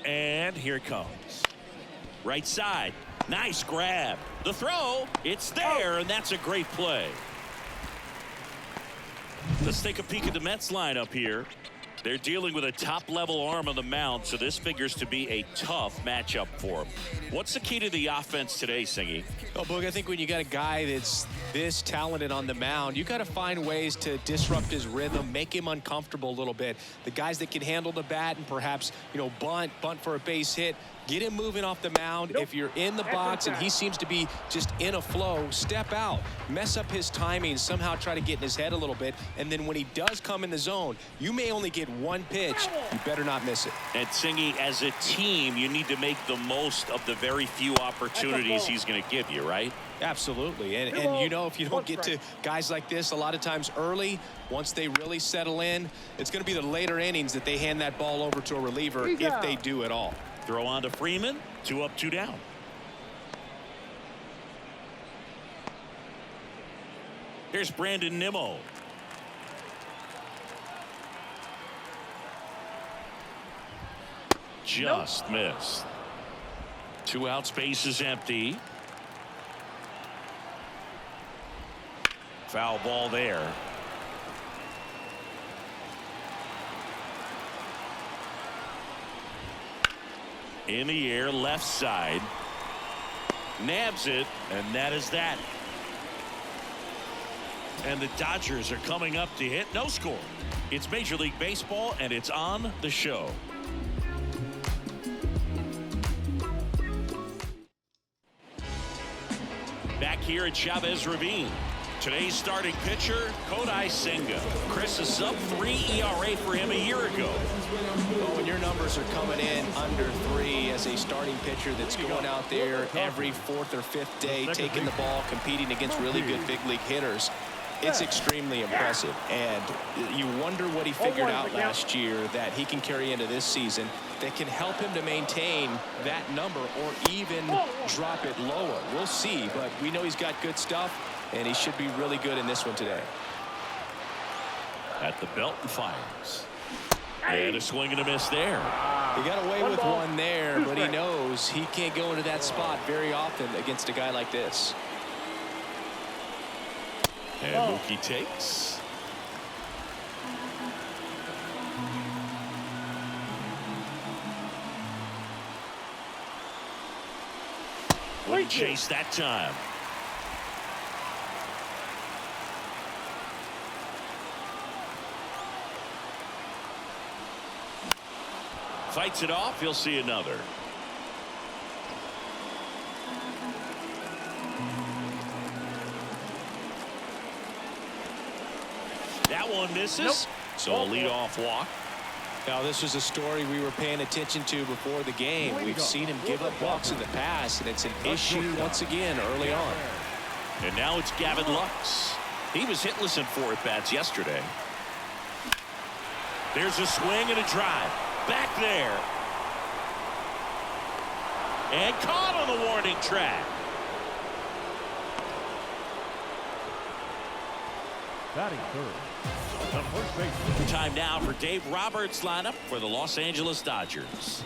And here it comes. Right side. Nice grab. The throw. It's there, and that's a great play. Let's take a peek at the Mets lineup here. They're dealing with a top-level arm on the mound, so this figures to be a tough matchup for them. What's the key to the offense today, Singy? Oh, Boog, I think when you got a guy that's this talented on the mound, you got to find ways to disrupt his rhythm, make him uncomfortable a little bit. The guys that can handle the bat and perhaps, bunt for a base hit, get him moving off the mound. If you're in the box and he seems to be just in a flow, step out, mess up his timing, somehow try to get in his head a little bit. And then when he does come in the zone, you may only get one pitch. You better not miss it. And Singy, as a team, you need to make the most of the very few opportunities he's going to give you, right? Absolutely. And if you don't get to guys like this a lot of times early, once they really settle in, it's going to be the later innings that they hand that ball over to a reliever if they do at all. Throw on to Freeman. 2 up, 2 down. Here's Brandon Nimmo. Just missed. 2 out, space is empty. Foul ball there. In the air, left side. Nabs it, and that is that. And the Dodgers are coming up to hit. No score. It's Major League Baseball, and it's on the show. Back here at Chavez Ravine. Today's starting pitcher, Kodai Senga. Chris, a sub-3 ERA for him a year ago. Well, when your numbers are coming in under 3 as a starting pitcher that's going out there every 4th or 5th day, taking the ball, competing against really good big league hitters, it's extremely impressive. And you wonder what he figured out last year that he can carry into this season that can help him to maintain that number or even drop it lower. We'll see, but we know he's got good stuff, and he should be really good in this one today. At the belt and fires. And a swing and a miss there. He got away with one there, but he knows he can't go into that spot very often against a guy like this. And Mookie takes. Wouldn't chase that time. Fights it off. He'll see another. That one misses. So a leadoff walk. Now, this was a story we were paying attention to before the game. We've seen him give up walks in the past, and it's an issue once again early on. And now it's Gavin Lux. He was hitless in 4 at-bats yesterday. There's a swing and a drive. Back there. And caught on the warning track. Batting third, the first baseman. Time now for Dave Roberts' lineup for the Los Angeles Dodgers.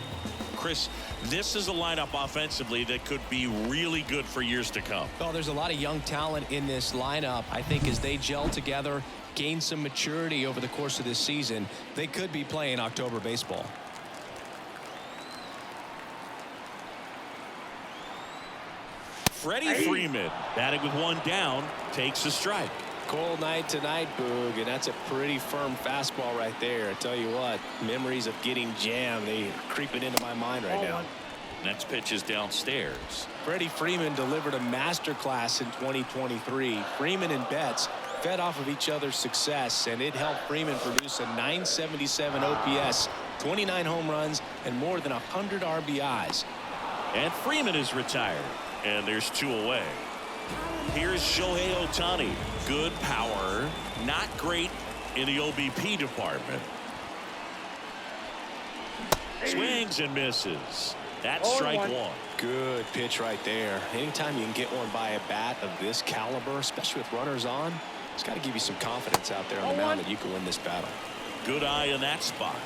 Chris, this is a lineup offensively that could be really good for years to come. Well, there's a lot of young talent in this lineup. I think as they gel together, gain some maturity over the course of this season, they could be playing October baseball. Freddie Freeman, batting with 1 down, takes a strike. Cold night tonight, Boog, and that's a pretty firm fastball right there. I tell you what, memories of getting jammed, they are creeping into my mind right now. Next pitch is downstairs. Freddie Freeman delivered a masterclass in 2023. Freeman and Betts fed off of each other's success, and it helped Freeman produce a .977 OPS, 29 home runs, and more than 100 RBIs. And Freeman is retired, and there's 2 away. Here's Shohei Ohtani. Good power, not great in the OBP department. Swings and misses. That's strike 1. Good pitch right there. Anytime you can get one by a bat of this caliber, especially with runners on, it's got to give you some confidence out there on the mound that you can win this battle. Good eye in that spot.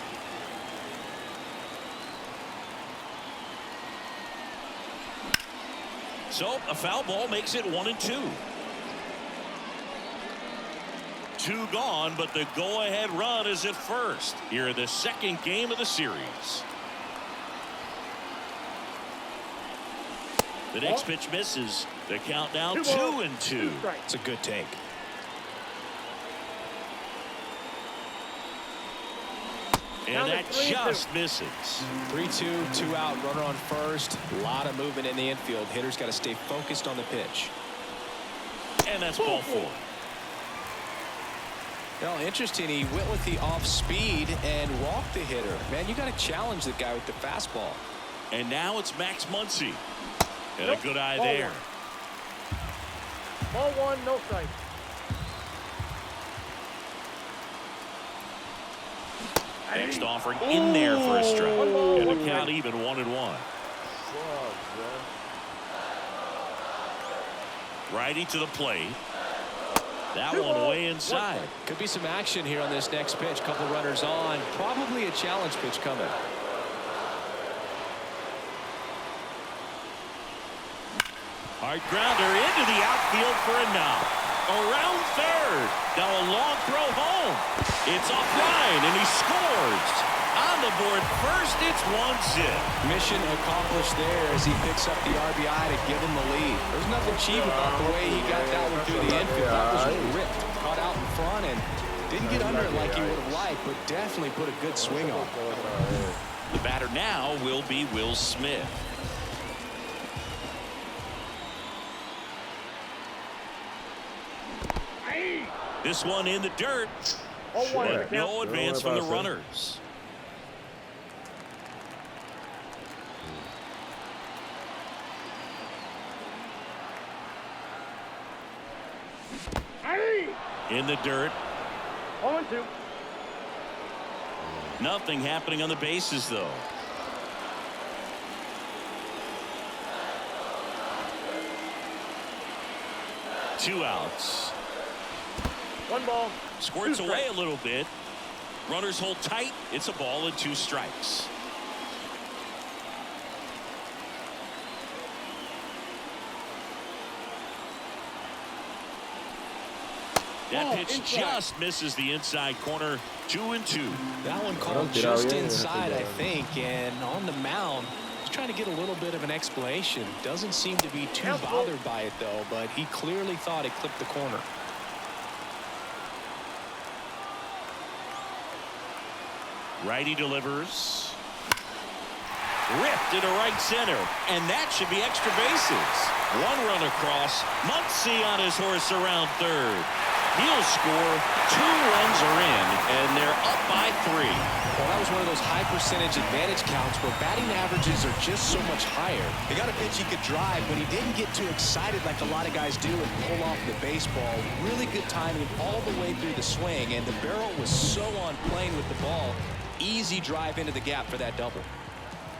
So a foul ball makes it 1-2. 2 gone, but the go-ahead run is at first here in the second game of the series. The next pitch misses. The count now 2-2. It's a good take. And that just misses. 3-2, 2 out, runner on first. A lot of movement in the infield. Hitter's got to stay focused on the pitch. And that's ball 4. Well, interesting. He went with the off speed and walked the hitter. Man, you got to challenge the guy with the fastball. And now it's Max Muncy. And a good eye there. Ball 1, no strike. Next offering in there for a strike. And the count even 1-1. Righty to the plate. That one way inside. Could be some action here on this next pitch. Couple runners on. Probably a challenge pitch coming. Hard grounder into the outfield for a knock. Around third. Now a long throw home. It's offline and he scores. On the board first, it's 1-0. Mission accomplished there as he picks up the RBI to give him the lead. There's nothing cheap about the way he got that one through the infield. That was ripped. Caught out in front and didn't get under it like he would have liked, but definitely put a good swing on. The batter now will be Will Smith. This one in the dirt. But no advance from the runners. In the dirt. 0-2. Nothing happening on the bases, though. Two outs. 1 ball. Squirts away a little bit. Runners hold tight. It's a ball and 2 strikes. That pitch just misses the inside corner. 2-2. That one called just inside, I think, and on the mound, he's trying to get a little bit of an explanation. Doesn't seem to be too bothered by it, though, but he clearly thought it clipped the corner. Righty delivers. Ripped into right center, and that should be extra bases. 1 run across. Muncy on his horse around third. He'll score. 2 runs are in, and they're up by 3. Well, that was one of those high percentage advantage counts where batting averages are just so much higher. He got a pitch he could drive, but he didn't get too excited like a lot of guys do and pull off the baseball. Really good timing all the way through the swing, and the barrel was so on plane with the ball. Easy drive into the gap for that double.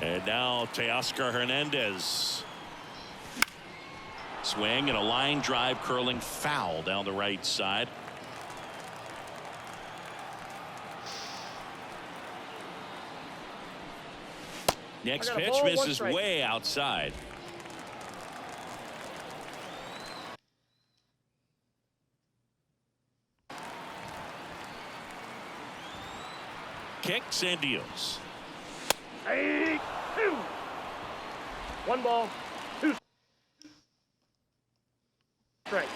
And now Teoscar Hernandez. Swing and a line drive curling foul down the right side. Next pitch misses way outside. Kicks and deals. 2. 1 ball. 2 strikes.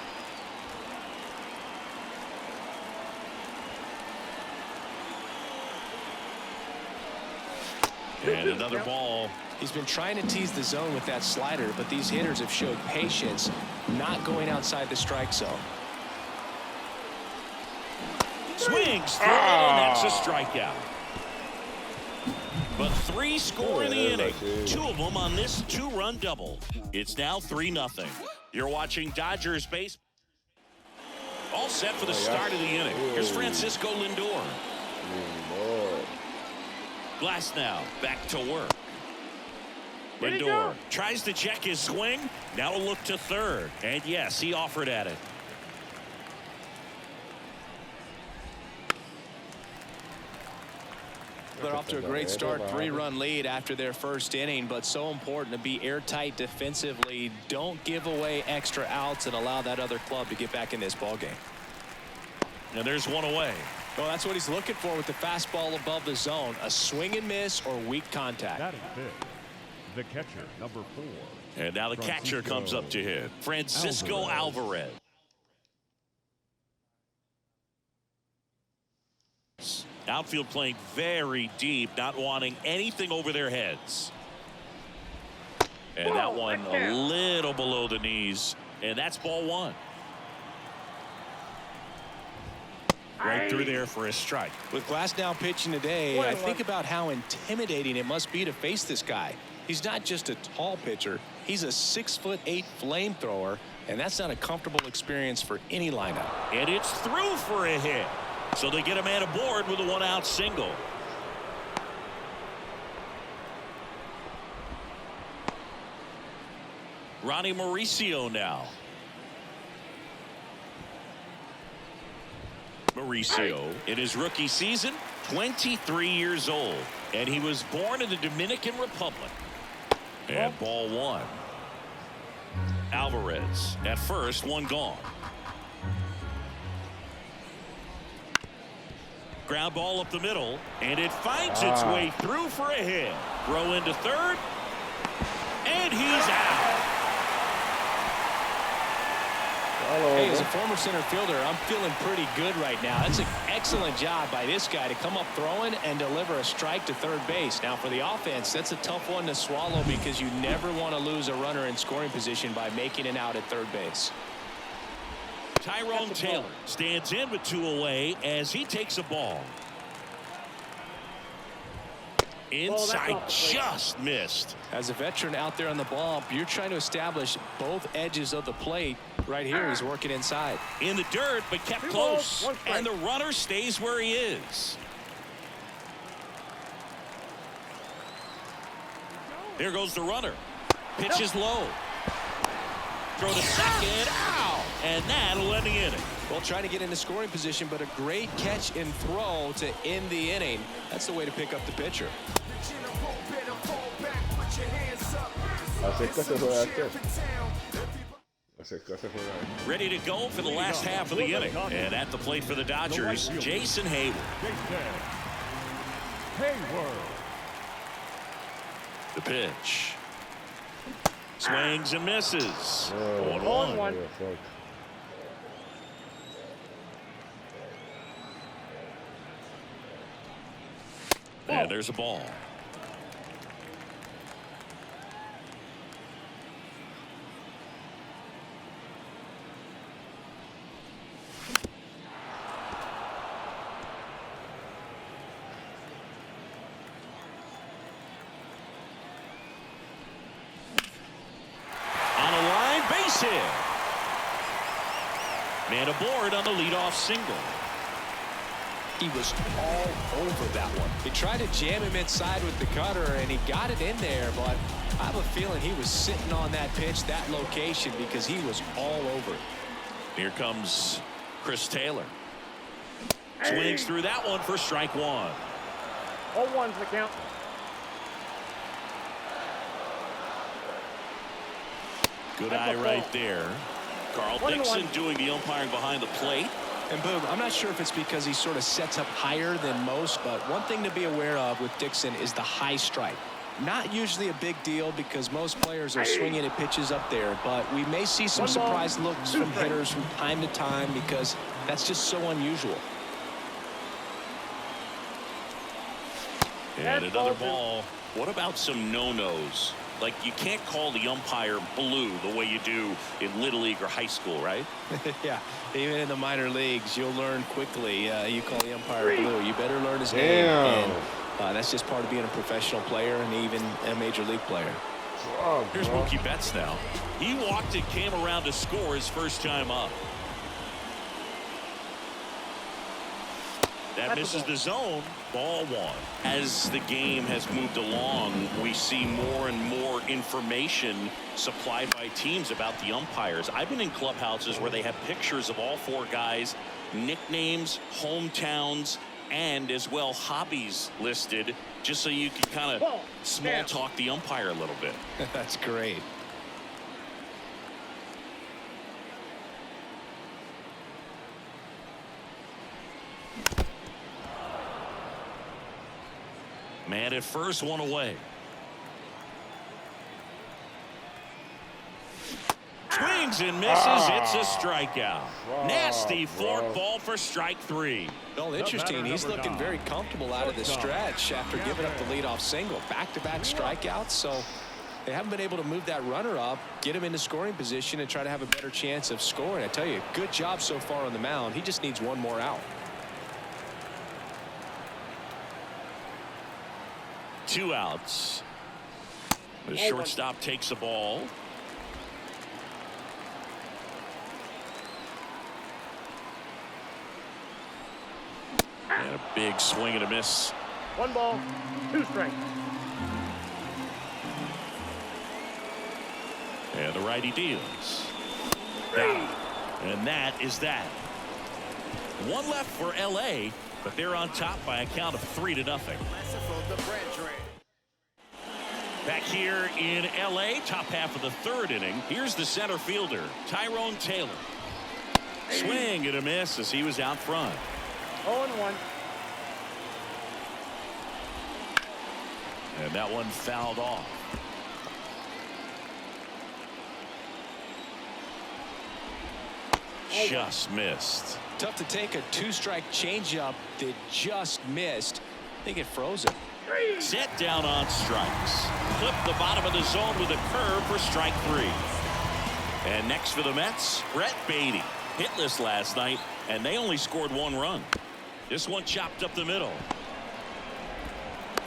And another ball. He's been trying to tease the zone with that slider, but these hitters have showed patience, not going outside the strike zone. Swings through, and that's a strikeout. But 3 score in the inning. 2 of them on this 2-run double. It's now 3-0. You're watching Dodgers baseball. All set for the start of the inning. Here's Francisco Lindor. Glass now back to work. Lindor tries to check his swing. Now a look to third. And yes, he offered at it. They're off to a great start, 3-run lead after their first inning, but so important to be airtight defensively. Don't give away extra outs and allow that other club to get back in this ball game. And there's one away. Well, that's what he's looking for with the fastball above the zone. A swing and miss or weak contact. Batting fifth, the catcher, number 4. And now the catcher comes up to hit. Francisco Alvarez. Outfield playing very deep, not wanting anything over their heads. And that one a little below the knees. And that's ball 1. Right through there for a strike. With Glasnow pitching today, I think about how intimidating it must be to face this guy. He's not just a tall pitcher. He's a 6'8" flamethrower, and that's not a comfortable experience for any lineup. And it's through for a hit. So they get a man aboard with a 1-out single. Ronnie Mauricio now. Mauricio, in his rookie season, 23 years old, and he was born in the Dominican Republic. And ball 1. Alvarez at first, 1 gone. Ground ball up the middle, and it finds its way through for a hit. Throw into third, and he's out. Hey, as a former center fielder, I'm feeling pretty good right now. That's an excellent job by this guy to come up throwing and deliver a strike to third base. Now, for the offense, that's a tough one to swallow because you never want to lose a runner in scoring position by making it out at third base. Tyrone Taylor stands in with 2 away as he takes a ball. Inside, just missed. As a veteran out there on the ball, you're trying to establish both edges of the plate. Right here, he's working inside. In the dirt, but kept close. And the runner stays where he is. Here goes the runner. Pitch is low. Throw to second. Ow! And that'll end the inning. Well, trying to get into scoring position, but a great catch and throw to end the inning. That's the way to pick up the pitcher. Ready to go for the last half of the inning. And at the plate for the Dodgers, Jason Hayward. The pitch. Swings and misses. 1-1. And there's a ball. On a line, base hit. Man aboard on the leadoff single. He was all over that one. He tried to jam him inside with the cutter, and he got it in there, but I have a feeling he was sitting on that pitch, that location, because he was all over it. Here comes Chris Taylor. Swings through that one for strike 1. 0-1's the count. Good eye right there. Carl Dixon doing the umpiring behind the plate. And boom, I'm not sure if it's because he sort of sets up higher than most, but one thing to be aware of with Dixon is the high strike. Not usually a big deal because most players are swinging at pitches up there, but we may see some surprise looks from hitters from time to time because that's just so unusual. And another ball. What about some no-nos? Like, you can't call the umpire blue the way you do in Little League or high school, right? Yeah, even in the minor leagues, you'll learn quickly. You call the umpire blue. You better learn his name. And that's just part of being a professional player and even a major league player. Here's Mookie Betts now. He walked and came around to score his first time up. That misses the zone. Ball 1. As the game has moved along, we see more and more information supplied by teams about the umpires. I've been in clubhouses where they have pictures of all 4 guys, nicknames, hometowns, and as well hobbies listed, just so you can kind of small talk the umpire a little bit. That's great. Man at first, one away. Swings and misses. It's a strikeout. Nasty fork ball for strike 3. Well, interesting. He's looking very comfortable out of the stretch after giving up the leadoff single. Back-to-back strikeouts, so they haven't been able to move that runner up, get him into scoring position, and try to have a better chance of scoring. I tell you, good job so far on the mound. He just needs one more out. 2 outs. The shortstop takes the ball. And a big swing and a miss. 1 ball, 2 strikes. And the righty deals. And that is that. 1 left for LA, but they're on top by a count of 3-0. Back here in LA, top half of the 3rd inning. Here's the center fielder, Tyrone Taylor. Swing and a miss as he was out front. 0-1. And that one fouled off. Just missed. Tough to take a 2-strike changeup that just missed. I think it froze him. Set down on strikes. Clip the bottom of the zone with a curve for strike 3. And next for the Mets, Brett Beatty. Hitless last night, and they only scored 1 run. This one chopped up the middle.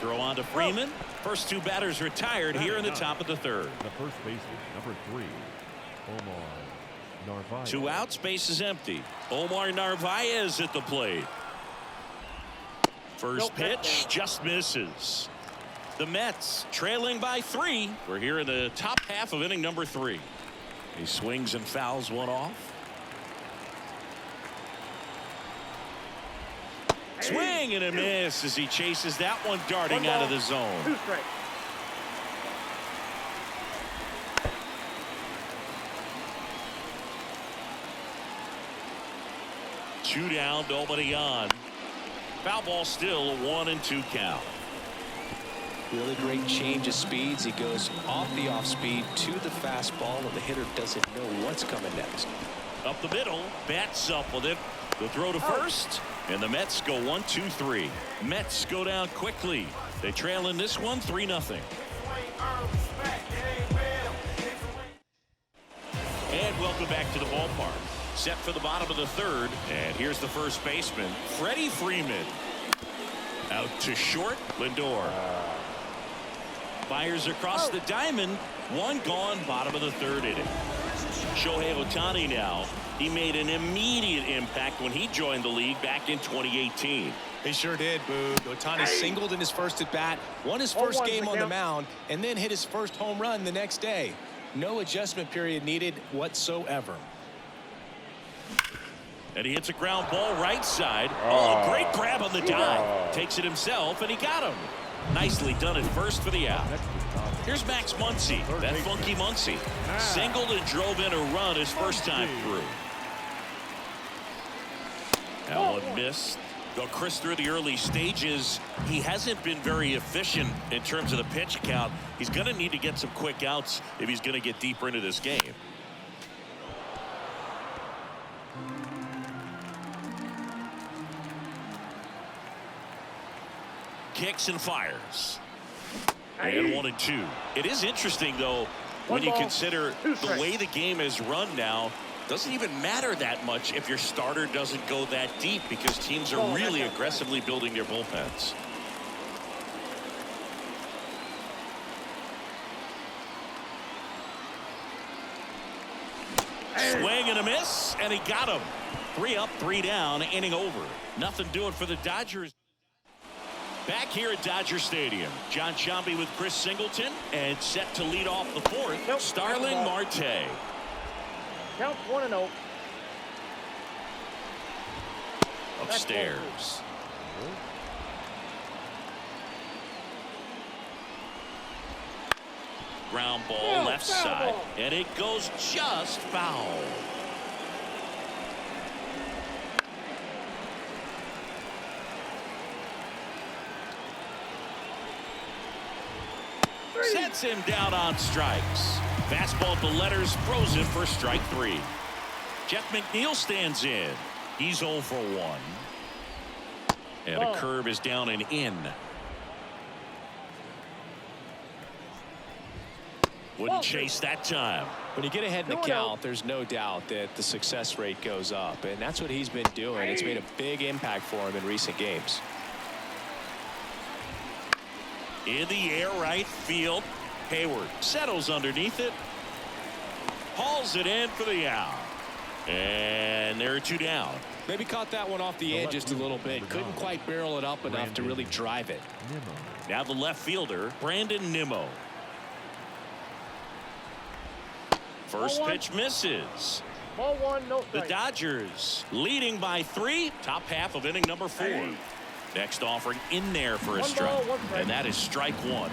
Throw on to Freeman. First 2 batters retired here in the top of the 3rd. The first baseman, number 3, Omar Narvaez. 2 outs, base is empty. Omar Narvaez at the plate. First pitch just misses. The Mets trailing by 3. We're here in the top half of inning number 3. He swings and fouls one off. Swing and a miss as he chases that one darting out of the zone. 2 strikes. Two down, nobody on. Foul ball still, a 1-2 count. Really great change of speeds. He goes off the off speed to the fastball, and the hitter doesn't know what's coming next. Up the middle, bats up with it. The throw to first, and the Mets go 1-2-3. Mets go down quickly. They trail in this one 3-0. And welcome back to the ballpark. Set for the bottom of the 3rd, and here's the first baseman, Freddie Freeman. Out to short, Lindor. Fires across the diamond. 1 gone, bottom of the 3rd inning. Shohei Ohtani now. He made an immediate impact when he joined the league back in 2018. He sure did, Boog. Ohtani singled in his first at bat, won his first game on the mound, and then hit his first home run the next day. No adjustment period needed whatsoever. And he hits a ground ball right side. Oh, great grab on the dive. Takes it himself, and he got him. Nicely done at first for the out. Here's Max Muncy, that funky Muncy. Singled and drove in a run his first time through. That one missed. Though Chris, through the early stages, he hasn't been very efficient in terms of the pitch count. He's going to need to get some quick outs if he's going to get deeper into this game. Kicks and fires. And 1-2. It is interesting, though, when you consider the way the game is run now. Doesn't even matter that much if your starter doesn't go that deep, because teams are really aggressively building their bullpens. Swing and a miss, and he got him. 3 up, 3 down, inning over. Nothing doing for the Dodgers. Back here at Dodger Stadium, John Sciambi with Chris Singleton, and set to lead off the 4th, Starling Marte. Count 1-0. Upstairs. Ground ball left side, and it goes just foul. Sets him down on strikes. Fastball at the letters, frozen for strike 3. Jeff McNeil stands in. He's 0 for 1. And a curve is down and in. Wouldn't chase that time. When you get ahead in the count, there's no doubt that the success rate goes up, and that's what he's been doing. It's made a big impact for him in recent games. In the air, right field. Hayward settles underneath it. Hauls it in for the out. And there are 2 down. Maybe caught that one off the edge just a little bit. Couldn't quite barrel it up enough to really drive it. Now the left fielder, Brandon Nimmo. First pitch misses. Ball 1, no The strike. Dodgers leading by 3. Top half of inning number 4. Next offering in there for a strike. And that is strike 1.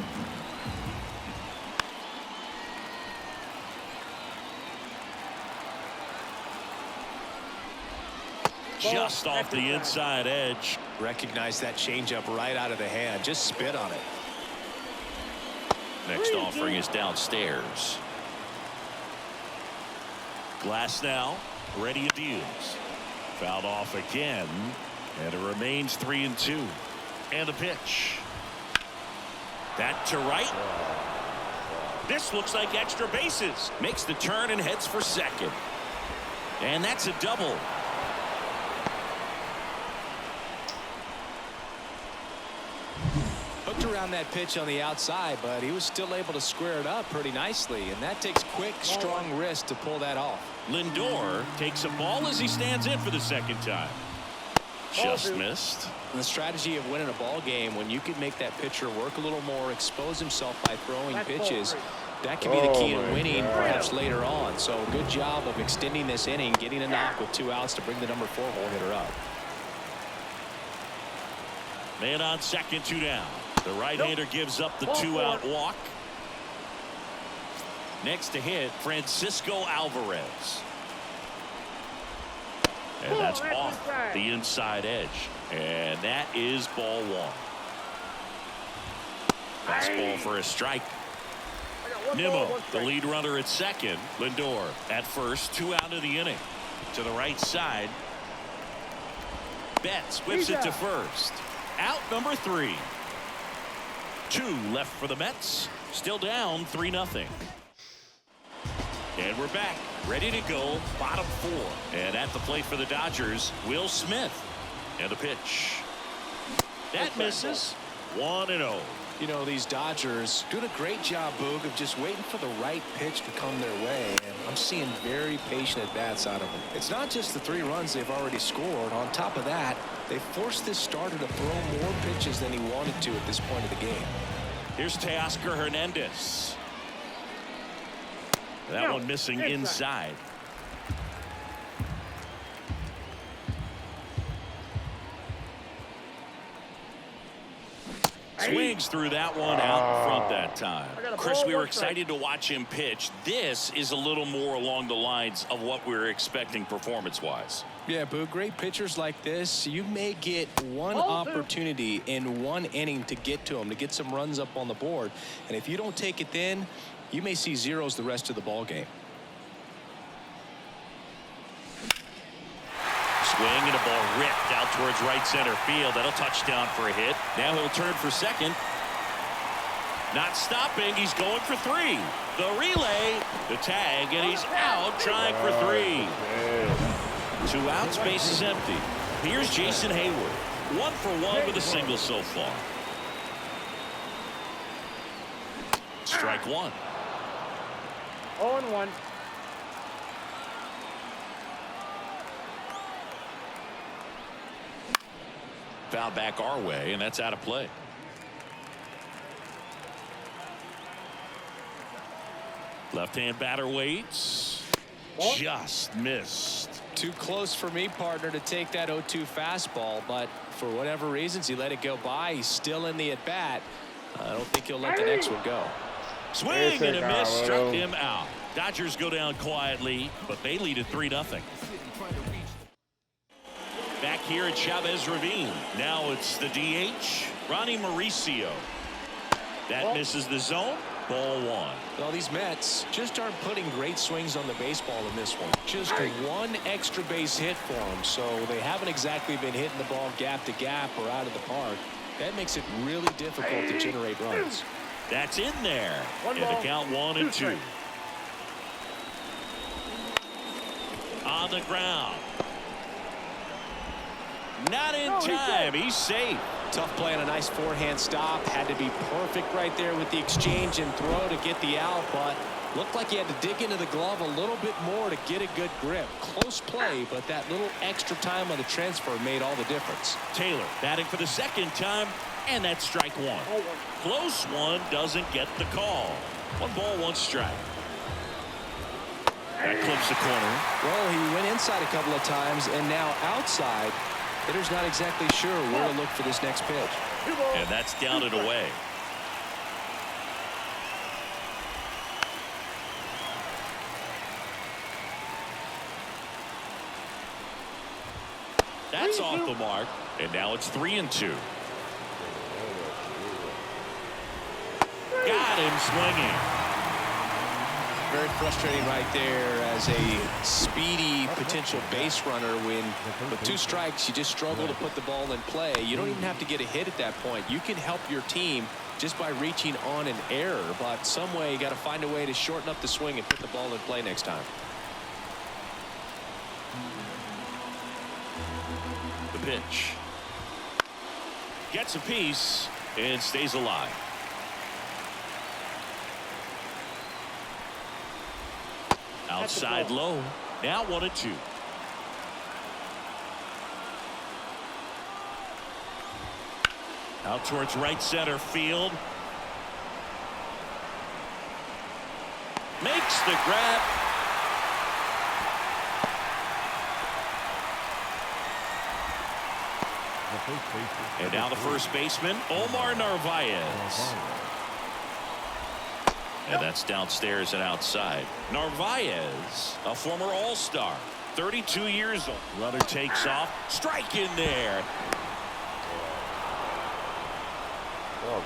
Just off the inside edge. Recognize that changeup right out of the hand. Just spit on it. Next offering is downstairs. Glass now, ready to deals. Fouled off again, and it remains 3-2. And the pitch. That to right. This looks like extra bases. Makes the turn and heads for second. And that's a double. Hooked around that pitch on the outside, but he was still able to square it up pretty nicely, and that takes quick, strong wrist to pull that off. Lindor takes a ball as he stands in for the second time. Just missed. And the strategy of winning a ball game, when you can make that pitcher work a little more, expose himself by throwing pitches, that can be the key to winning perhaps later on. So good job of extending this inning, getting a knock with 2 outs to bring the number 4 hole hitter up. Man on second, 2 down. The right-hander gives up the 2-out walk. Next to hit, Francisco Alvarez. And that's off the inside edge. And that is ball 1. Fastball for a strike. Nimmo, the lead runner at second. Lindor at first, 2 out of the inning. To the right side. Betts whips it to first. Out number 3. 2 left for the Mets. Still down 3-0. And we're back. Ready to go. Bottom 4. And at the plate for the Dodgers, Will Smith. And the pitch. That misses. 1-0. You know, these Dodgers doing a great job, Boog, of just waiting for the right pitch to come their way. And I'm seeing very patient at-bats out of them. It's not just the 3 runs they've already scored. On top of that, they forced this starter to throw more pitches than he wanted to at this point of the game. Here's Teoscar Hernandez. That one missing inside. Swings through that one out in front that time. Chris, we were excited to watch him pitch. This is a little more along the lines of what we were expecting performance-wise. Yeah, Boo, great pitchers like this, you may get one opportunity in one inning to get to them, to get some runs up on the board. And if you don't take it then, you may see zeros the rest of the ball game. Swing and a ball ripped out towards right center field. That'll touchdown for a hit. Now he'll turn for second. Not stopping. He's going for 3. The relay, the tag, and he's out trying for 3. 2 outs, base is empty. Here's Jason Hayward. 1 for 1 with a single so far. Strike 1. 0-1. Foul back our way, and that's out of play. Left-hand batter waits. Just missed. Too close for me, partner, to take that 0-2 fastball, but for whatever reasons, he let it go by. He's still in the at-bat. I don't think he'll let the next one go. Swing and a miss, struck him out. Dodgers go down quietly, but they lead at 3-0. Back here at Chavez Ravine. Now it's the DH, Ronnie Mauricio. That misses the zone. Ball 1. Well, these Mets just aren't putting great swings on the baseball in this one. Just one extra base hit for them, so they haven't exactly been hitting the ball gap to gap or out of the park. That makes it really difficult to generate runs. That's in there. And the count 1-2. On the ground. Not in time. He's safe. Tough play on a nice forehand stop. Had to be perfect right there with the exchange and throw to get the out, but looked like he had to dig into the glove a little bit more to get a good grip. Close play, but that little extra time on the transfer made all the difference. Taylor batting for the second time, and that's strike 1. Close one, doesn't get the call. 1 ball, 1 strike. That clips the corner. Well, he went inside a couple of times, and now outside. Hitter's not exactly sure where to look for this next pitch. And that's down and away. That's off the mark. And now it's 3-2. Got him swinging. Very frustrating right there as a speedy potential base runner. When with 2 strikes, you just struggle to put the ball in play. You don't even have to get a hit at that point. You can help your team just by reaching on an error, but some way you got to find a way to shorten up the swing and put the ball in play next time. The pitch. Gets a piece and stays alive. Outside low. Now 1-2. Out towards right center field. Makes the grab. And now the first baseman, Omar Narvaez. And that's downstairs and outside. Narvaez, a former All-Star, 32 years old. Runner takes off. Strike in there. Oh,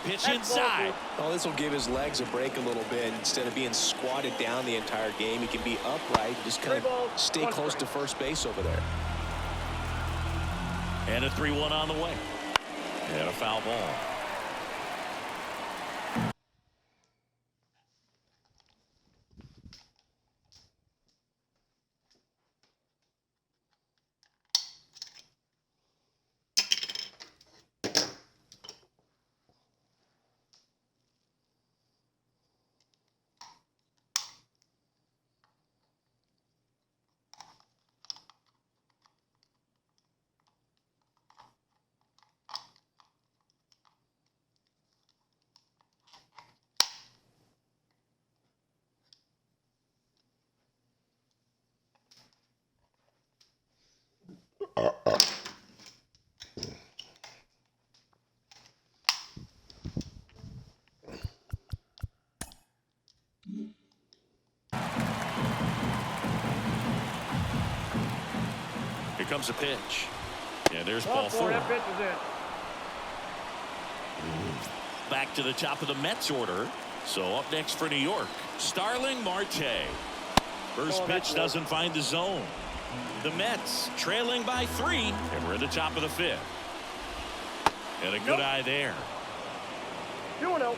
bro. Pitch inside. Well, this will give his legs a break a little bit. Instead of being squatted down the entire game, he can be upright, just kind of stay close to first base over there. And a 3-1 on the way. And a foul ball. Here comes a pitch. Yeah, there's ball 4. That pitch is in. Back to the top of the Mets order. So up next for New York, Starling Marte. First pitch doesn't find the zone. The Mets trailing by 3, and we're at the top of the 5th. And a good eye there. 2-0.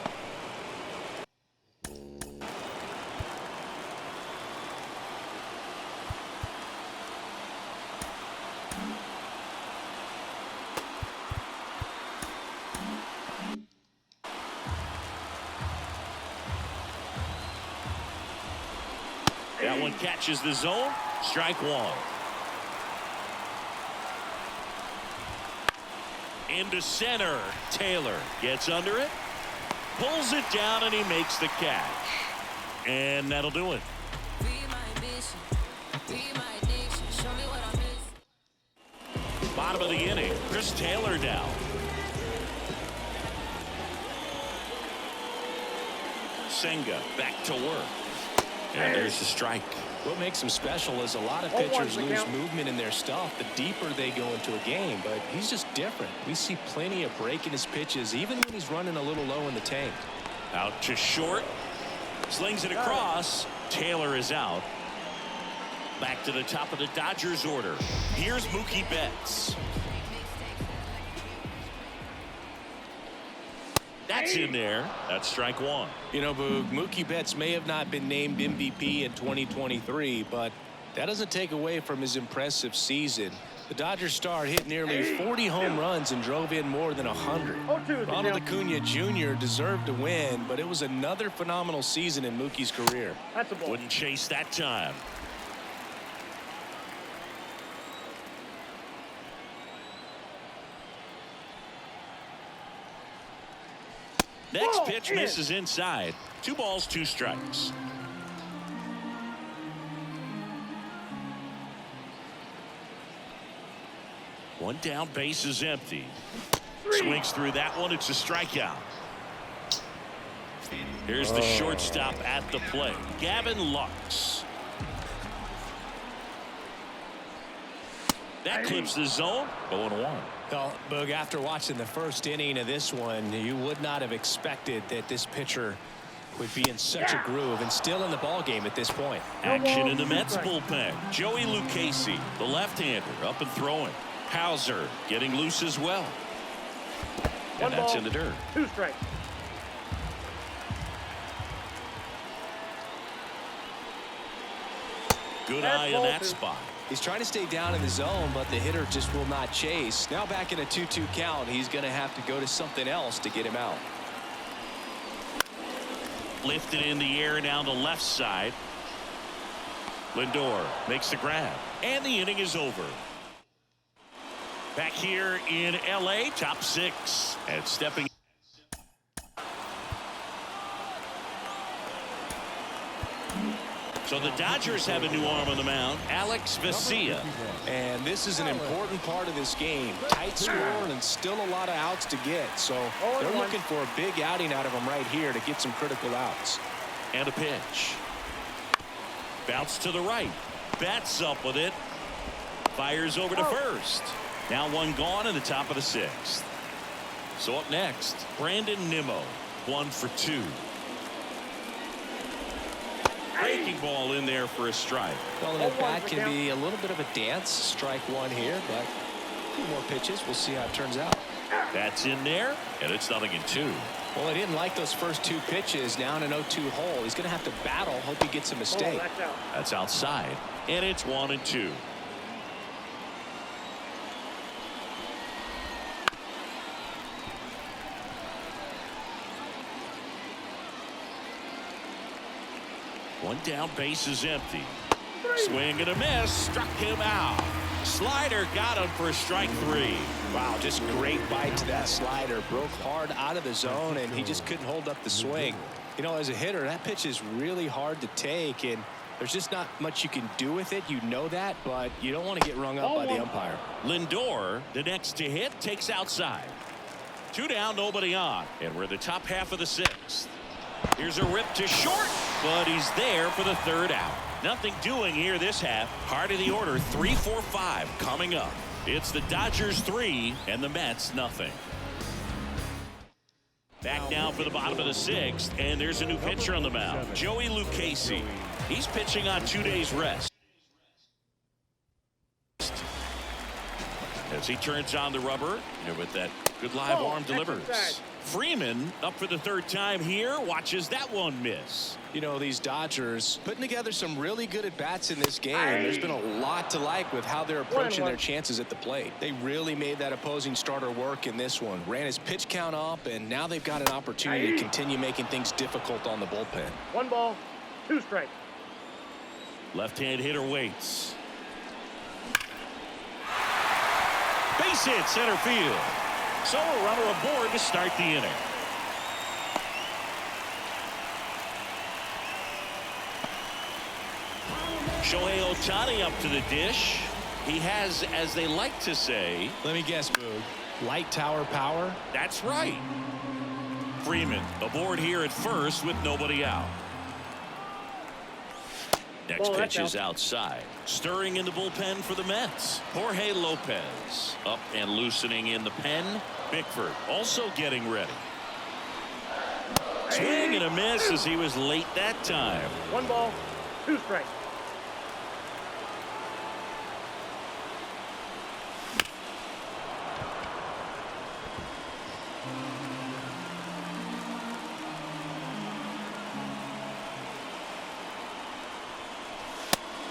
That one catches the zone. Strike 1. Into center. Taylor gets under it. Pulls it down and he makes the catch. And that'll do it. Bottom of the inning. Chris Taylor down. Senga back to work. And there's the strike. What makes him special is a lot of pitchers lose movement in their stuff the deeper they go into a game, but he's just different. We see plenty of break in his pitches, even when he's running a little low in the tank. Out to short. Slings it across. Taylor is out. Back to the top of the Dodgers order. Here's Mookie Betts. That's in there. That's strike one. You know, Boog, Mookie Betts may have not been named MVP in 2023, but that doesn't take away from his impressive season. The Dodgers star hit nearly 40 home runs and drove in more than 100. Ronald Acuna Jr. deserved to win, but it was another phenomenal season in Mookie's career. That's a ball. Wouldn't chase that time. Next pitch misses inside. 2 balls, 2 strikes. One down, base is empty. Swings through that one. It's a strikeout. Here's the shortstop at the plate, Gavin Lux. That clips the zone. 0-1. Well, Boog, after watching the first inning of this one, you would not have expected that this pitcher would be in such a groove and still in the ball game at this point. Action in the Mets bullpen. Joey Lucchesi, the left-hander, up and throwing. Hauser getting loose as well. And that's in the dirt. 2 strikes. Good eye in that spot. He's trying to stay down in the zone, but the hitter just will not chase. Now back in a 2-2 count, he's going to have to go to something else to get him out. Lifted in the air down the left side. Lindor makes the grab. And the inning is over. Back here in L.A., top 6. And stepping. So the Dodgers have a new arm on the mound, Alex Vesia. And this is an important part of this game. Tight score and still a lot of outs to get. So they're looking for a big outing out of him right here to get some critical outs. And a pitch. Bounce to the right. Bats up with it. Fires over to first. Now 1 gone in the top of the 6th. So up next, Brandon Nimmo. 1 for 2. Breaking ball in there for a strike. Well, that bat can be a little bit of a dance. Strike 1 here, but a few more pitches. We'll see how it turns out. That's in there, and it's 0-2. Well, he didn't like those first 2 pitches. Now in an 0-2 hole. He's going to have to battle. Hope he gets a mistake. That's outside, and it's 1-2. One down, base is empty. Swing and a miss, struck him out. Slider got him for strike 3. Wow, just great bite to that slider. Broke hard out of the zone, and he just couldn't hold up the swing. You know, as a hitter, that pitch is really hard to take, and there's just not much you can do with it. You know that, but you don't want to get rung up by the umpire. Lindor, the next to hit, takes outside. 2 down, nobody on, and we're in the top half of the 6th. Here's a rip to short, but he's there for the 3rd out. Nothing doing here this half. Heart of the order, 3, 4, 5 coming up. It's the Dodgers 3 and the Mets nothing. Back now for the bottom of the 6th, and there's a new pitcher on the mound, Joey Lucchesi. He's pitching on 2 days rest. As he turns on the rubber, with that good live arm delivers. Freeman up for the 3rd time here, watches that one miss. You know, these Dodgers putting together some really good at-bats in this game. There's been a lot to like with how they're approaching their chances at the plate. They really made that opposing starter work in this one. Ran his pitch count up, and now they've got an opportunity to continue making things difficult on the bullpen. 1 ball, 2 strikes. Left-hand hitter waits. Base hit center field. So a runner aboard to start the inning. Shohei Ohtani up to the dish. He has, as they like to say, let me guess, Boog, light tower power. That's right. Freeman aboard here at first with nobody out. Next pitch is outside. Stirring in the bullpen for the Mets. Jorge Lopez up and loosening in the pen. Bickford also getting ready. Swing and a miss as he was late that time. 1 ball, 2 strikes.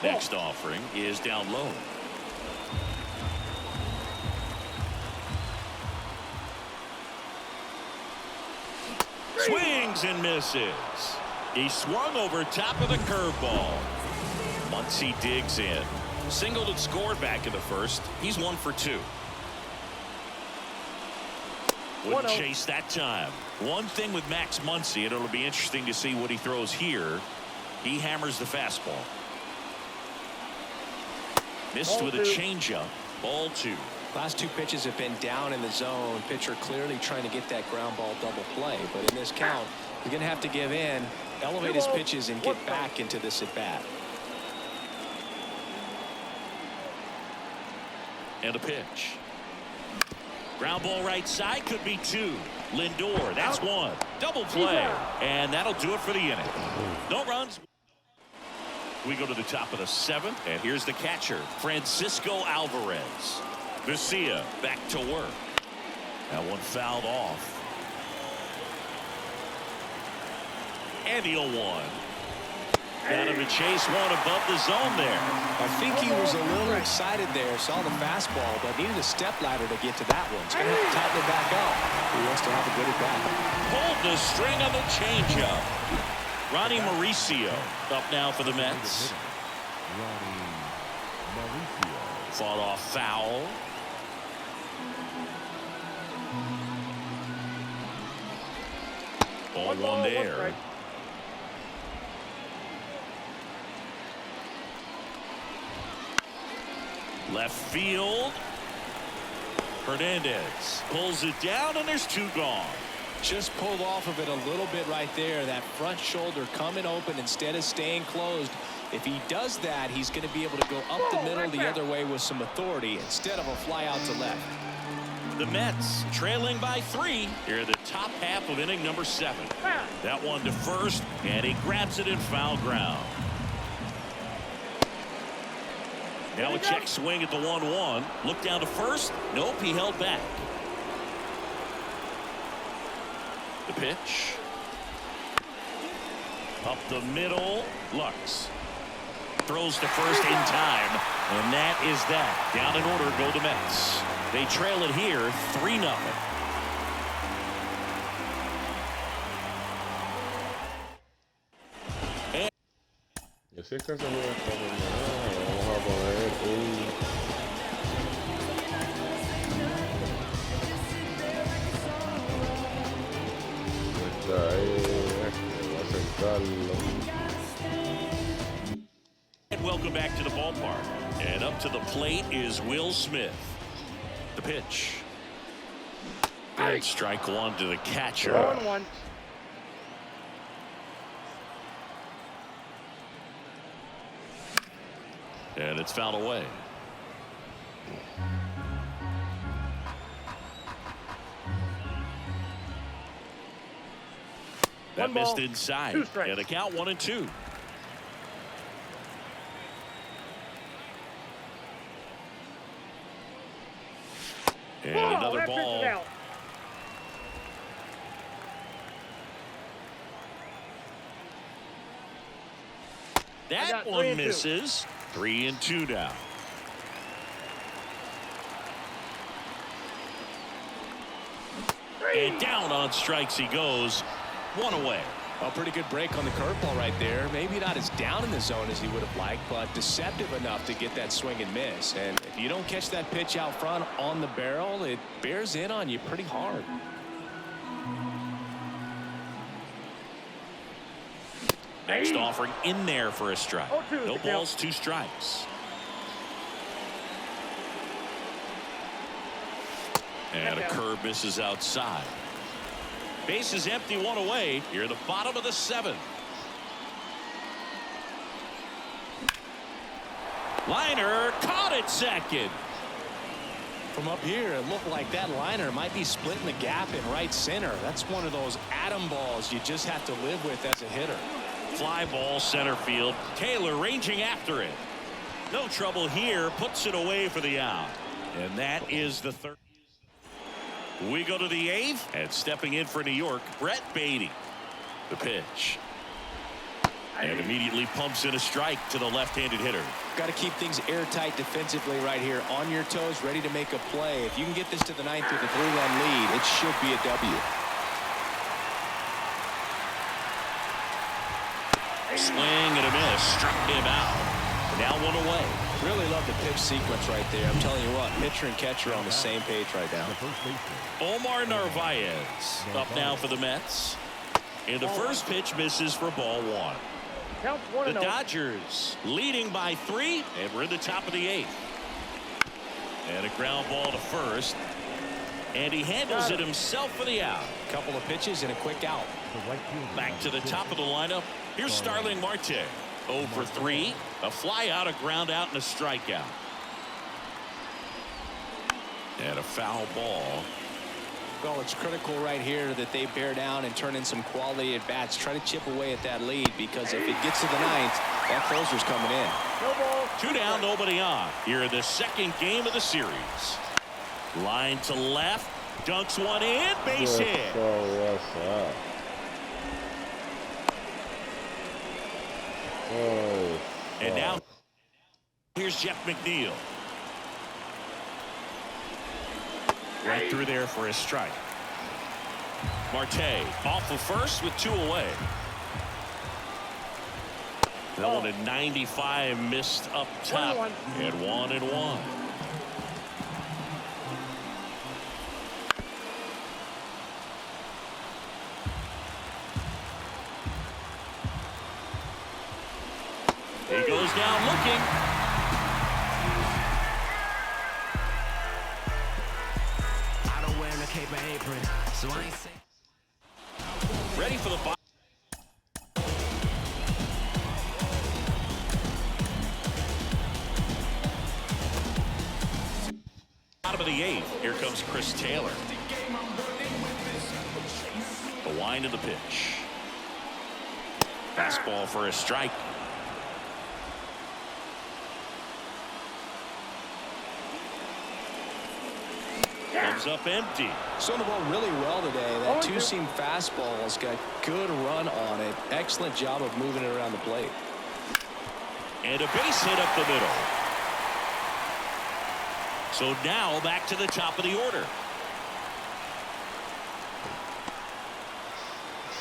Next offering is down low. Swings and misses. He swung over top of the curveball. Muncy digs in. Singled and scored back in the first. He's 1 for 2. Wouldn't chase that time. One thing with Max Muncy, and it'll be interesting to see what he throws here. He hammers the fastball. Missed with a changeup. Ball 2. Last 2 pitches have been down in the zone. Pitcher clearly trying to get that ground ball double play. But in this count, he's going to have to give in, elevate his pitches, and get back into this at bat. And a pitch. Ground ball right side, could be 2. Lindor, that's 1. Double play. And that'll do it for the inning. No runs. We go to the top of the 7th, and here's the catcher, Francisco Alvarez. Garcia back to work. That one fouled off. And he'll 1. Out of a chase, 1 above the zone there. I think he was a little excited there, saw the fastball, but needed a step ladder to get to that one. He's going to have to tighten it back up. He wants to have a good at bat. Pulled the string on the changeup. Ronnie Mauricio up now for the Mets. Ronnie Mauricio. Fought off foul. Ball 1 there. Left field. Hernandez pulls it down, and there's 2 gone. Just pulled off of it a little bit right there. That front shoulder coming open instead of staying closed. If he does that, he's going to be able to go up the middle the other way with some authority instead of a fly out to left. The Mets trailing by 3 here at the top half of inning number 7. That one to first, and he grabs it in foul ground. Now a check swing at the 1-1. Look down to first. Nope, he held back. The pitch. Up the middle. Lux throws to first in time. And that is that. Down in order go the Mets. They trail it here 3-0. Si es que se juega esta jornada, vamos a poner un está ahí, va a sentarlo. And welcome back to the ballpark. And up to the plate is Will Smith. The pitch. And strike 1 to the catcher. 1-1. And it's fouled away. That missed inside. And the count 1-2. And another ball. That one misses. 3-2 now. And down on strikes he goes. 1 away. A pretty good break on the curveball right there. Maybe not as down in the zone as he would have liked, but deceptive enough to get that swing and miss. And if you don't catch that pitch out front on the barrel, it bears in on you pretty hard. Next offering in there for a strike. 0-2 No the balls, count. 2 strikes. And a curve misses outside. Base is empty, 1 away. Here in the bottom of the 7th. Liner caught at second. From up here, it looked like that liner might be splitting the gap in right center. That's one of those atom balls you just have to live with as a hitter. Fly ball center field. Taylor ranging after it. No trouble here. Puts it away for the out. And that is the 3rd. We go to the 8th. And stepping in for New York, Brett Beatty. The pitch. And immediately pumps in a strike to the left-handed hitter. Got to keep things airtight defensively right here. On your toes, ready to make a play. If you can get this to the 9th with a 3-run lead, it should be a W. Swing and a miss. Struck him out. Now 1 away. Really love the pitch sequence right there. I'm telling you what, pitcher and catcher are on the same page right now. The first baseman. Omar Narvaez up now for the Mets. And the first pitch misses for ball 1. Counts The 1-0. Dodgers leading by 3, and we're in the top of the 8th. And a ground ball to first. And he handles it himself for the out. Couple of pitches and a quick out. The right fielder. Back to the top of the lineup. Here's Starling Marte. 0 for 3. A fly out, a ground out, and a strikeout. And a foul ball. Well, it's critical right here that they bear down and turn in some quality at bats. Try to chip away at that lead, because if it gets to the 9th, that closer's coming in. No ball. 2 down, nobody on. Here in the 2nd game of the series. Line to left. Dunks one in. Base hit. So what's up? Oh, And now here's Jeff McNeil. Right through there for a strike. Marte off of first with 2 away. That one at 95 missed up top. 1-1. And 1-1. He goes down looking. I don't wear a cape or apron, so I ain't say. Ready for the bottom. Bottom of the 8th. Here comes Chris Taylor. The wind of the pitch. Fastball for a strike. Comes up empty. Throwing the ball really well today. That two-seam fastball has got good run on it. Excellent job of moving it around the plate. And a base hit up the middle. So now back to the top of the order.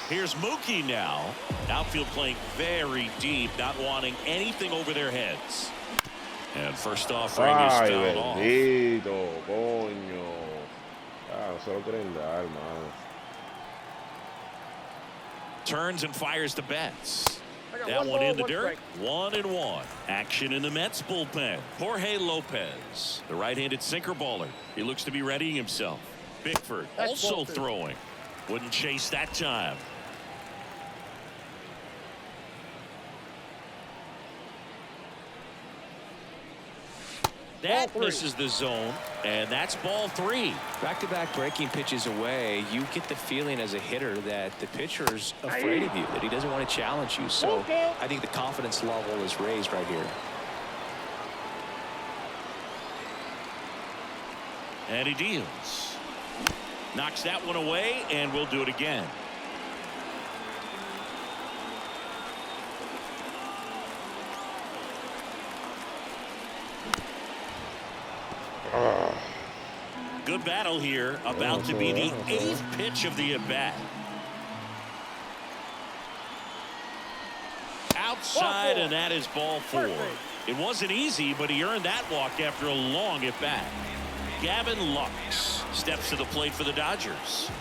Here's Mookie now. Outfield playing very deep, not wanting anything over their heads. And first offering is ay, fouled off. bendito, coño. Ah, no se lo quieren dar, mano. Turns and fires the bats. I got That one one ball, in the one dirt. strike. 1-1. Action in the Mets bullpen. Jorge Lopez, the right-handed sinker baller. He looks to be readying himself. Bickford That's also ball 2. throwing. Wouldn't chase that time. That Ball 3. misses the zone, and that's ball 3. Back-to-back breaking pitches away, you get the feeling as a hitter that the pitcher's afraid of you, that he doesn't want to challenge you. So Okay. I think the confidence level is raised right here. And he deals. Knocks that one away, and we'll do it again. Good battle here. About to be the 8th pitch of the at-bat. Outside, and that is ball 4. It wasn't easy, but he earned that walk after a long at-bat. Gavin Lux steps to the plate for the Dodgers.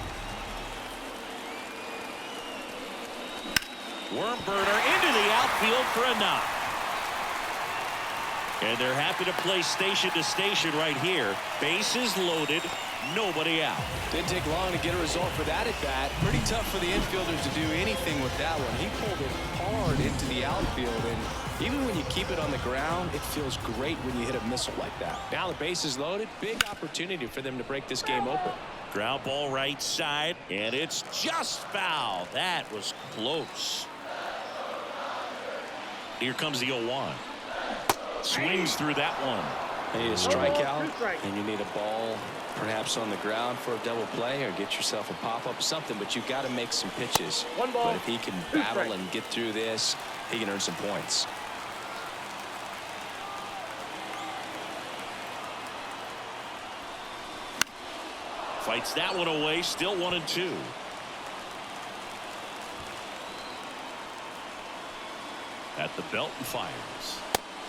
Worm burner into the outfield for a knock. And they're happy to play station to station right here. Bases loaded, nobody out. Didn't take long to get a result for that at bat. Pretty tough for the infielders to do anything with that one. He pulled it hard into the outfield, and even when you keep it on the ground, it feels great when you hit a missile like that. Now the base is loaded. Big opportunity for them to break this game open. Ground ball right side, and it's just foul. That was close. Here comes the 0-1. Swings through that one. You need a strikeout, and you need a ball perhaps on the ground for a double play or get yourself a pop-up or something, but you've got to make some pitches. But if he can battle and get through this, he can earn some points. Fights that one away, still 1-2. At the belt and fires.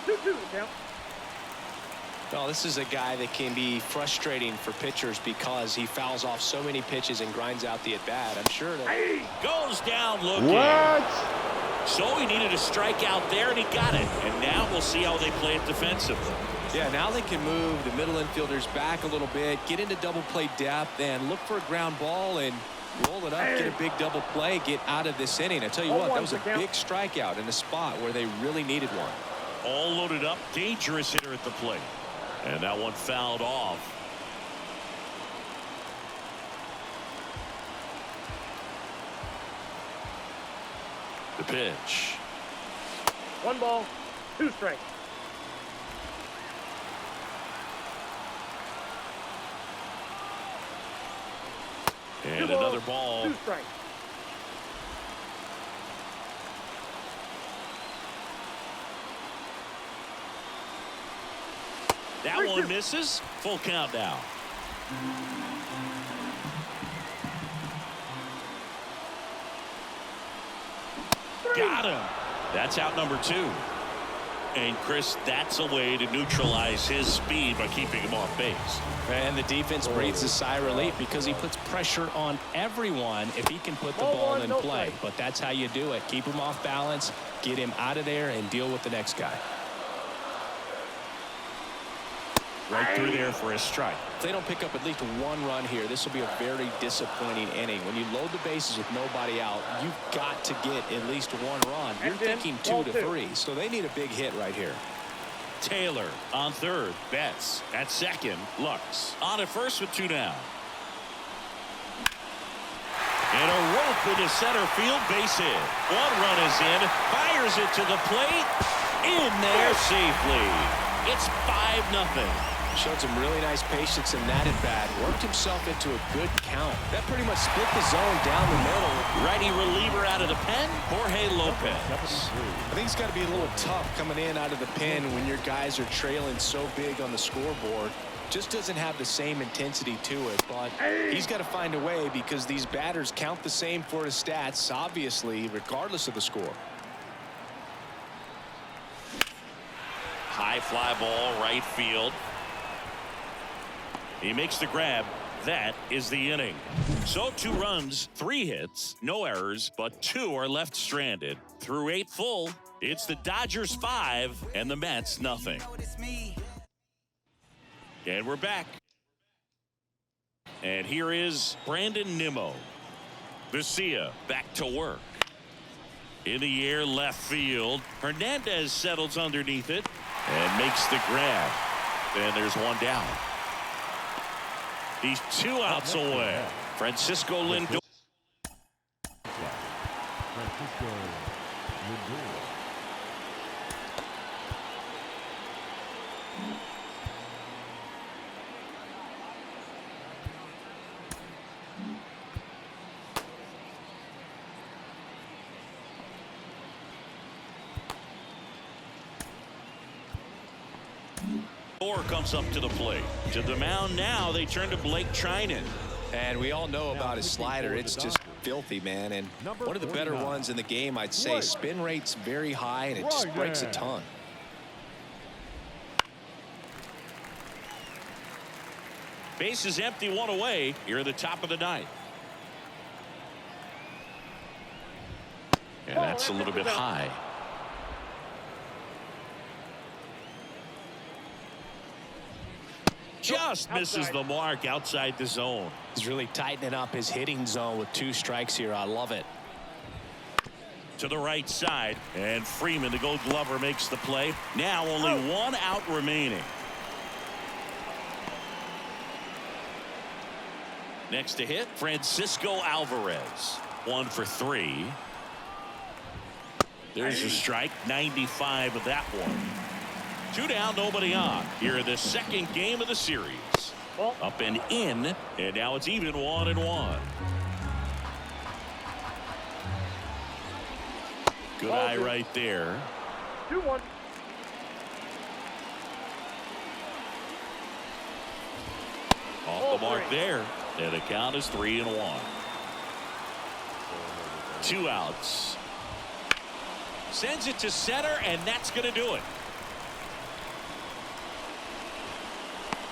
2-2 count. Well, this is a guy that can be frustrating for pitchers because he fouls off so many pitches and grinds out the at-bat. I'm sure that Goes down looking. What? So he needed a strikeout there, and he got it. And now we'll see how they play it defensively. Yeah, now they can move the middle infielders back a little bit, get into double play depth, and look for a ground ball and roll it up, get a big double play, get out of this inning. I tell you what, that was a big strikeout in a spot where they really needed one. All loaded up, dangerous hitter at the plate. And that one fouled off. The pitch. 1 ball, 2 strikes. And another ball. 2 strikes. That one misses. Full count now. Got him. That's out number 2. And Chris, that's a way to neutralize his speed by keeping him off base. And the defense breathes a sigh of relief because he puts pressure on everyone if he can put the ball in play. But that's how you do it. Keep him off balance, get him out of there, and deal with the next guy. Right through there for a strike. If they don't pick up at least 1 run here, this will be a very disappointing inning. When you load the bases with nobody out, you've got to get at least 1 run. You're thinking 2 to 3, so they need a big hit right here. Taylor on third. Betts at second. Lux on at first with 2 down. And a rope into center field, base hit. 1 run is in. Fires it to the plate. In there safely. It's 5-0. Showed some really nice patience in that at bat. Worked himself into a good count. That pretty much split the zone down the middle. Righty reliever out of the pen, Jorge Lopez. I think it's got to be a little tough coming in out of the pen when your guys are trailing so big on the scoreboard. Just doesn't have the same intensity to it, but he's got to find a way because these batters count the same for his stats, obviously, regardless of the score. High fly ball, right field. He makes the grab. That is the inning. So 2 runs, 3 hits, no errors, but 2 are left stranded. Through 8 full, it's the Dodgers 5 and the Mets nothing. And we're back. And here is Brandon Nimmo. Garcia back to work. In the air, left field. Hernandez settles underneath it and makes the grab. And there's 1 down. He's 2 outs away. Francisco Lindor. Francisco Lindor. Comes up to the plate. To the mound now, they turn to Blake Trinan. And we all know about his slider. It's just filthy, man. And one of the better ones in the game, I'd say. Spin rate's very high, and it just breaks a ton. Base is empty, 1 away. Here at the top of the 9th. And that's a little bit high. Just misses the mark outside the zone. He's really tightening up his hitting zone with 2 strikes here. I love it. To the right side, and Freeman, the Gold Glover, makes the play. Now only 1 out remaining. Next to hit, Francisco Alvarez. 1 for 3. There's a strike. 95 of that one. 2 down, nobody on. Here in the second game of the series. Up and in, and now it's even 1-1. Good eye right there. 2-1. Off the mark there. And the count is 3-1. 2 outs. Sends it to center, and that's going to do it.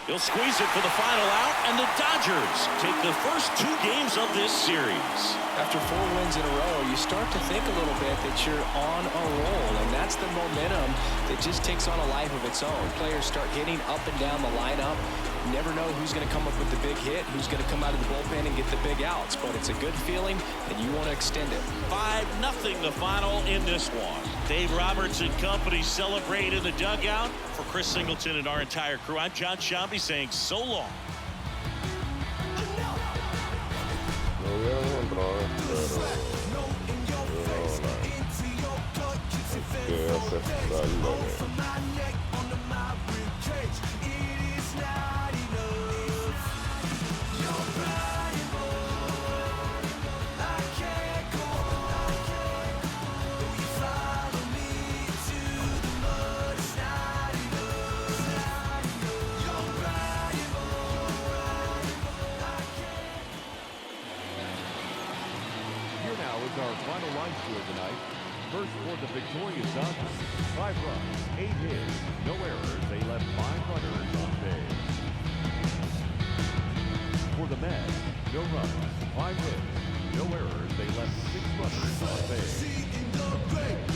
He'll squeeze it for the final out, and the Dodgers take the first 2 games of this series. After 4 wins in a row, you start to think a little bit that you're on a roll, and that's the momentum that just takes on a life of its own. Players start hitting up and down the lineup. You never know who's going to come up with the big hit, who's going to come out of the bullpen and get the big outs, but it's a good feeling, and you want to extend it. 5-0 the final in this one. Dave Roberts and company celebrate in the dugout. For Chris Singleton and our entire crew, I'm John Shambi saying so long. No hubiera encontrado, pero hay que aceptarlo. Here now is our final line score tonight. First for the victorious Dodgers, 5 runs, 8 hits, no errors. They left 5 runners on base. For the Mets, no runs, 5 hits, no errors. They left 6 runners on base.